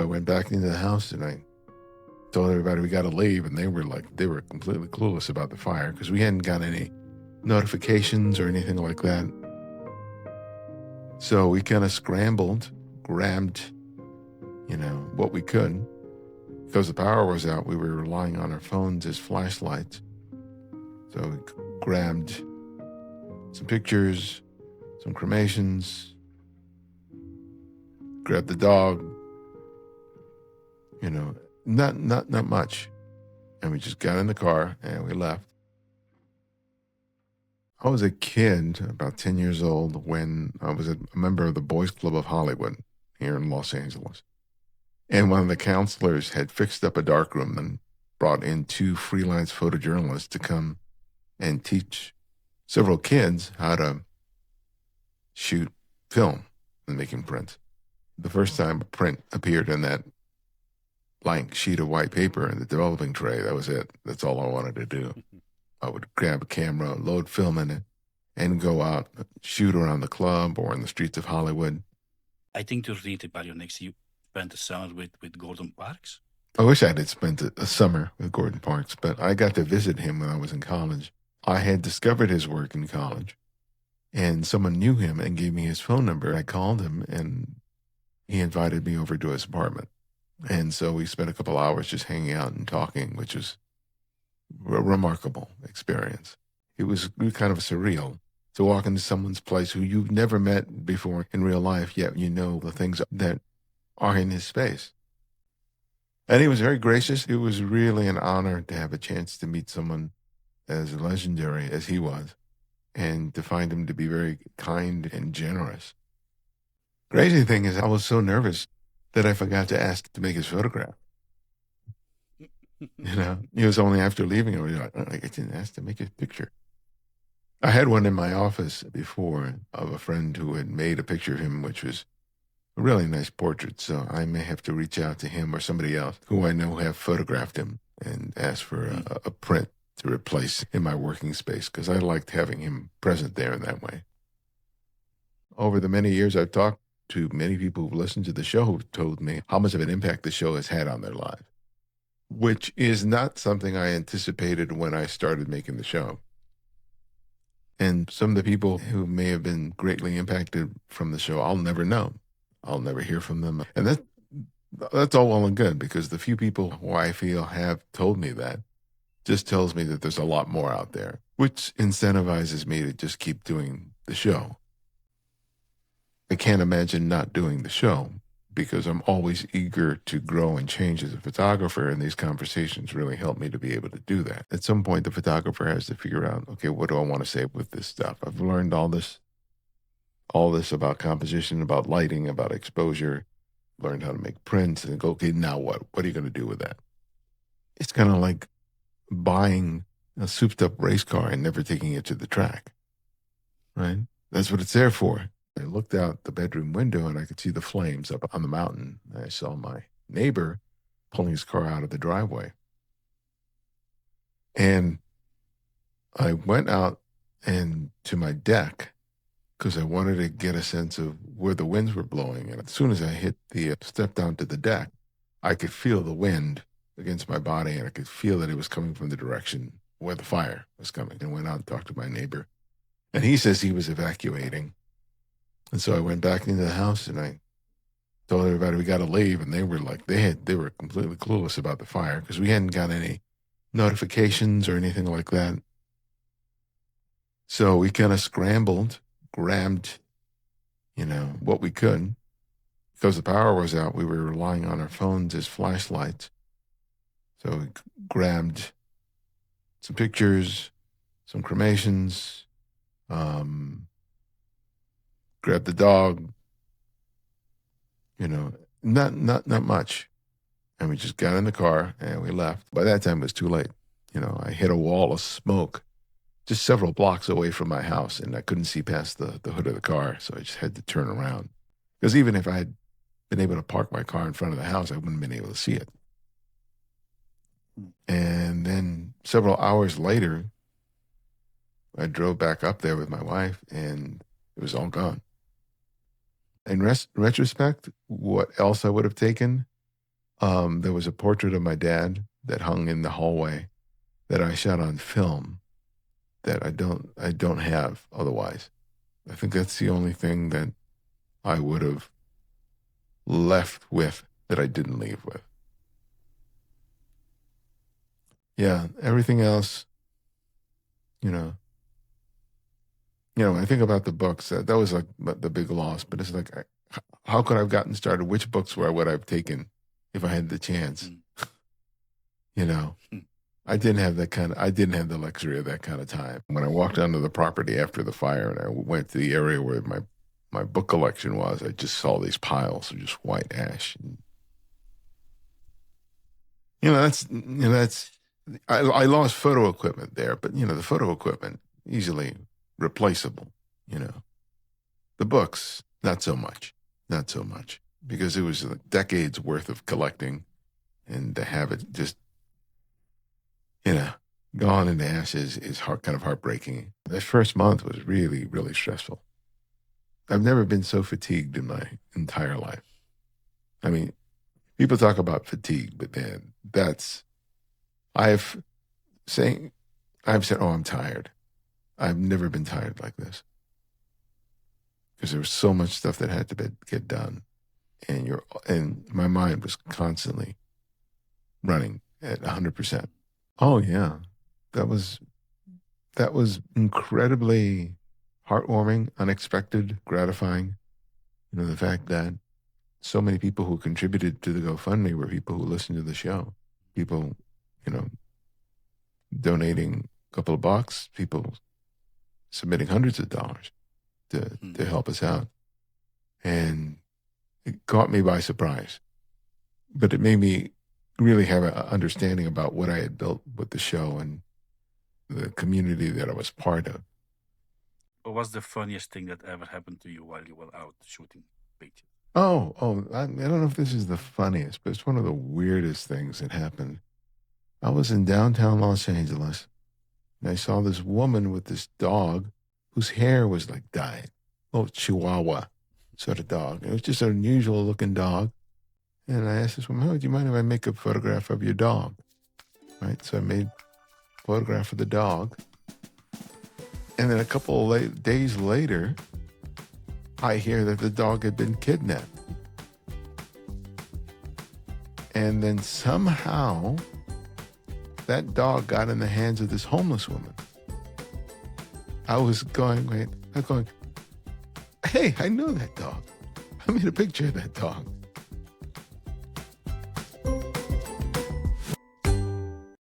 went back into the house and I told everybody we got to leave, and they were completely clueless about the fire because we hadn't got any notifications or anything like that. So we kind of scrambled, grabbed, what we could. Because the power was out, we were relying on our phones as flashlights. So we grabbed some pictures, some cremations, grabbed the dog, not much. And we just got in the car and we left. I was a kid, about 10 years old, when I was a member of the Boys Club of Hollywood here in Los Angeles. And one of the counselors had fixed up a darkroom and brought in 2 freelance photojournalists to come and teach several kids how to shoot film and making prints. The first time a print appeared in that blank sheet of white paper in the developing tray, that was it. That's all I wanted to do. I would grab a camera, load film in it, and go out, shoot around the club or in the streets of Hollywood. I think to read Ibarionex, you spent a summer with Gordon Parks. I wish I had spent a summer with Gordon Parks, but I got to visit him when I was in college. I had discovered his work in college, and someone knew him and gave me his phone number. I called him, and he invited me over to his apartment. And so we spent a couple hours just hanging out and talking, which was a remarkable experience. It was kind of surreal to walk into someone's place who you've never met before in real life, yet you know the things that are in his space. And he was very gracious. It was really an honor to have a chance to meet someone as legendary as he was, and to find him to be very kind and generous. Crazy thing is, I was so nervous that I forgot to ask to make his photograph. It was only after leaving I was like, I didn't ask to make his picture. I had one in my office before of a friend who had made a picture of him, which was a really nice portrait. So I may have to reach out to him or somebody else who I know have photographed him and ask for a print to replace in my working space, because I liked having him present there in that way. Over the many years, I've talked to many people who've listened to the show who've told me how much of an impact the show has had on their lives, which is not something I anticipated when I started making the show. And some of the people who may have been greatly impacted from the show, I'll never know. I'll never hear from them. And that's all well and good, because the few people who I feel have told me that just tells me that there's a lot more out there, which incentivizes me to just keep doing the show. I can't imagine not doing the show, because I'm always eager to grow and change as a photographer, and these conversations really help me to be able to do that. At some point, the photographer has to figure out, okay, what do I want to say with this stuff? I've learned all this about composition, about lighting, about exposure, learned how to make prints, and go, okay, now what? What are you going to do with that? It's kind of like buying a souped-up race car and never taking it to the track, right? That's what it's there for. I looked out the bedroom window and I could see the flames up on the mountain. I saw my neighbor pulling his car out of the driveway. And I went out and to my deck because I wanted to get a sense of where the winds were blowing. And as soon as I hit the step down to the deck, I could feel the wind against my body, and I could feel that it was coming from the direction where the fire was coming. And went out and talked to my neighbor. And he says he was evacuating. And so I went back into the house and I told everybody we got to leave. And they were they were completely clueless about the fire because we hadn't got any notifications or anything like that. So we kind of scrambled, grabbed, what we could. Because the power was out, we were relying on our phones as flashlights. So we grabbed some pictures, some cremations, grabbed the dog, not much. And we just got in the car and we left. By that time, it was too late. I hit a wall of smoke just several blocks away from my house, and I couldn't see past the hood of the car, so I just had to turn around. Because even if I had been able to park my car in front of the house, I wouldn't have been able to see it. And then several hours later, I drove back up there with my wife, and it was all gone. In retrospect, what else I would have taken There was a portrait of my dad that hung in the hallway that I shot on film that I don't have otherwise. I think that's the only thing that I would have left with that I didn't leave with. Yeah, everything else, you know, I think about the books. That was like the big loss. But it's like, how could I have gotten started? Which books would I have taken if I had the chance? You know, I didn't have the luxury of that kind of time. When I walked onto the property after the fire and I went to the area where my book collection was, I just saw these piles of just white ash. And, I lost photo equipment there, but the photo equipment easily replaceable. The books, not so much, because it was like decades worth of collecting, and to have it just gone into ashes is kind of heartbreaking. That first month was really, really stressful. I've never been so fatigued in my entire life. I mean, people talk about fatigue, but man, I've said, oh, I'm tired. I've never been tired like this. Because there was so much stuff that had to get done. And my mind was constantly running at 100%. Oh yeah. That was incredibly heartwarming, unexpected, gratifying. The fact that so many people who contributed to the GoFundMe were people who listened to the show. People, donating a couple of bucks, people submitting hundreds of dollars to help us out. And it caught me by surprise. But it made me really have an understanding about what I had built with the show and the community that I was part of. What was the funniest thing that ever happened to you while you were out shooting pictures? Oh, I don't know if this is the funniest, but it's one of the weirdest things that happened. I was in downtown Los Angeles, and I saw this woman with this dog whose hair was like dyed. Oh, Chihuahua sort of dog. It was just an unusual looking dog. And I asked this woman, do you mind if I make a photograph of your dog? Right? So I made a photograph of the dog. And then a couple of days later, I hear that the dog had been kidnapped. And then somehow that dog got in the hands of this homeless woman. I was going, hey, I know that dog. I made a picture of that dog.